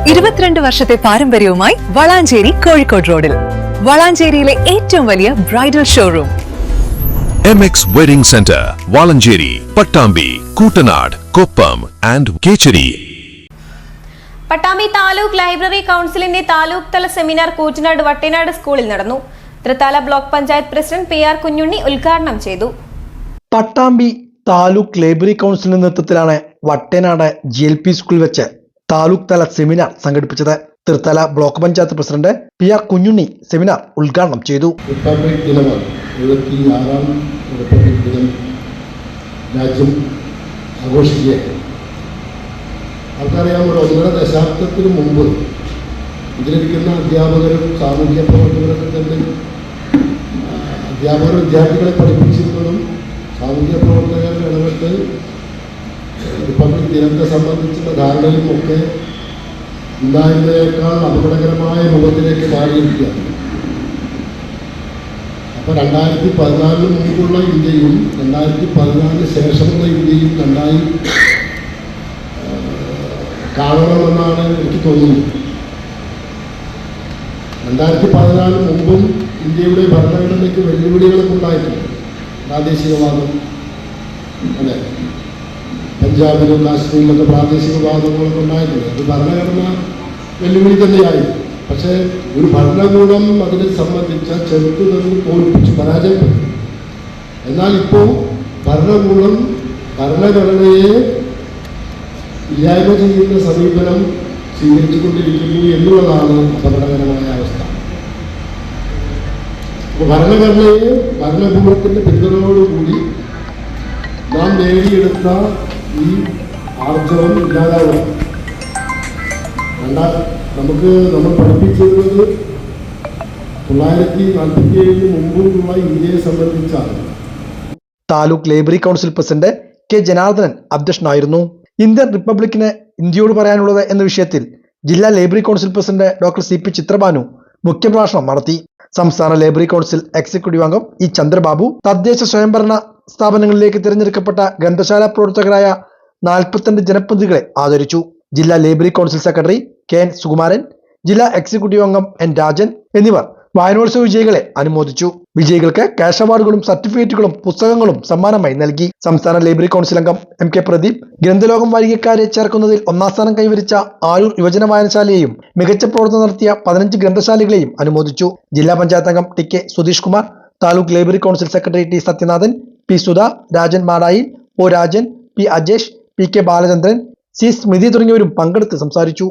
22 വർഷത്തെ പാരമ്പര്യവുമായി വളാഞ്ചേരി കോഴിക്കോട് റോഡിൽ വളാഞ്ചേരിയിലെ ഏറ്റവും വലിയ bridal showroom MX Wedding Center, Valanjeri, Pattambi, Kutanad, Koppam and Kecheri. Pattambi taluk library കൗൺസിലിന്റെ താലൂക്ക് തല സെമിനാർ കൂറ്റനാട് വട്ടേനാട് സ്കൂളിൽ നടന്നു. Thrithala block panchayat president PR Kunjunni ഉദ്ഘാടനം ചെയ്തു. പട്ടാമ്പി താലൂക്ക് ലൈബ്രറി കൗൺസിലിന്റെ നേതൃത്വത്തിലാണ് വട്ടേനാട് GLP സ്കൂളിൽ വെച്ച് താലൂക്ക് തല സെമിനാർ സംഘടിപ്പിച്ചത്. Thrithala block panchayat president PR Kunjunni seminar ഉദ്ഘാടനം ചെയ്തു. റിപ്പബ്ലിക് ദിനം രാജ്യം ആഘോഷിക്കുകയാണ്. ആൾക്കറിയാം, ഒരു 1.5 ദശാബ്ദത്തിന് മുമ്പ് ഇതിലിരിക്കുന്ന അധ്യാപകരും സാമൂഹ്യ പ്രവർത്തകരൊക്കെ തന്നെ അധ്യാപകർ വിദ്യാർത്ഥികളെ പഠിപ്പിച്ചിരുന്നതും സാമൂഹ്യ പ്രവർത്തകരുടെ ഇടപെട്ട് റിപ്പബ്ലിക് ദിനത്തെ സംബന്ധിച്ചുള്ള ധാരണയും ഒക്കെ ഉണ്ടായിരുന്നതിനേക്കാൾ അപകടകരമായ രൂപത്തിലേക്ക് മാറിയിരിക്കുകയാണ്. അപ്പോൾ 2014 മുമ്പുള്ള ഇന്ത്യയും 2014 ശേഷമുള്ള ഇന്ത്യയും രണ്ടായി കാണണമെന്നാണ് എനിക്ക് തോന്നുന്നത്. 2014 മുമ്പും ഇന്ത്യയുടെ ഭരണഘടനയ്ക്ക് വെല്ലുവിളികളൊക്കെ ഉണ്ടായിട്ടുണ്ട്. പ്രാദേശികവാദം, അല്ലെ, പഞ്ചാബിലും കാശ്മീരിലൊക്കെ പ്രാദേശികവാദങ്ങളൊക്കെ ഉണ്ടായിട്ടുണ്ട്. അത് ഭരണഘടന വെല്ലുവിളി തന്നെയായിരുന്നു. പക്ഷേ ഒരു ഭരണകൂടം അതിനെ സംബന്ധിച്ച ചെറുത്തുനിന്ന് തോൽപ്പിച്ച് പരാജയപ്പെട്ടു. എന്നാൽ ഇപ്പോൾ ഭരണകൂടം ഭരണഘടനയെ ഇല്ലായ്മ ചെയ്യുന്ന സമീപനം സ്വീകരിച്ചുകൊണ്ടിരിക്കുന്നു എന്നുള്ളതാണ് അപകടകരമായ അവസ്ഥ. അപ്പോൾ ഭരണഘടനയെ ഭരണകൂടത്തിൻ്റെ പിന്തുണയോടുകൂടി നാം നേടിയെടുത്ത ഈ ആർജവം ഇല്ലാതാവുക. നമ്മൾ പഠിപ്പിച്ചിരുന്നത് 1947 മുമ്പുള്ള ഇന്ത്യയെ സംബന്ധിച്ചാണ്. Taluk library council president K Janardhanan അധ്യക്ഷനായിരുന്നു. ഇന്ത്യൻ റിപ്പബ്ലിക്കിന് ഇന്ത്യയോട് പറയാനുള്ളത് എന്ന വിഷയത്തിൽ ജില്ലാ library council president doctor CP Chitrabhanu മുഖ്യപ്രഭാഷണം നടത്തി. സംസ്ഥാന ലൈബ്രറി കൗൺസിൽ എക്സിക്യൂട്ടീവ് അംഗം E ചന്ദ്രബാബു, തദ്ദേശ സ്വയംഭരണ സ്ഥാപനങ്ങളിലേക്ക് തിരഞ്ഞെടുക്കപ്പെട്ട ഗ്രന്ഥശാല പ്രവർത്തകരായ 42 ജനപ്രതിനിധികളെ ആദരിച്ചു. ജില്ലാ library council secretary KN Sukumaran, ജില്ലാ എക്സിക്യൂട്ടീവ് അംഗം N രാജൻ എന്നിവർ വായനോത്സവ വിജയികളെ അനുമോദിച്ചു. വിജയികൾക്ക് ക്യാഷ് അവാർഡുകളും സർട്ടിഫിക്കറ്റുകളും പുസ്തകങ്ങളും സമ്മാനമായി നൽകി. സംസ്ഥാന ലൈബ്രറി കൗൺസിൽ അംഗം MK പ്രദീപ് ഗ്രന്ഥലോകം വാരികക്കാരെ ചേർക്കുന്നതിൽ 1ാം സ്ഥാനം കൈവരിച്ച ആയൂർ യുവജന വായനശാലയെയും മികച്ച പ്രവർത്തനം നടത്തിയ 15 ഗ്രന്ഥശാലകളെയും അനുമോദിച്ചു. ജില്ലാ പഞ്ചായത്ത് അംഗം TK Sudheesh Kumar, taluk library council secretary T Sathyanathan, P Sudha, Rajan Madayil, O Rajan, P Ajesh, PK Balachandran, C Smrithi തുടങ്ങിയവരും പങ്കെടുത്ത് സംസാരിച്ചു.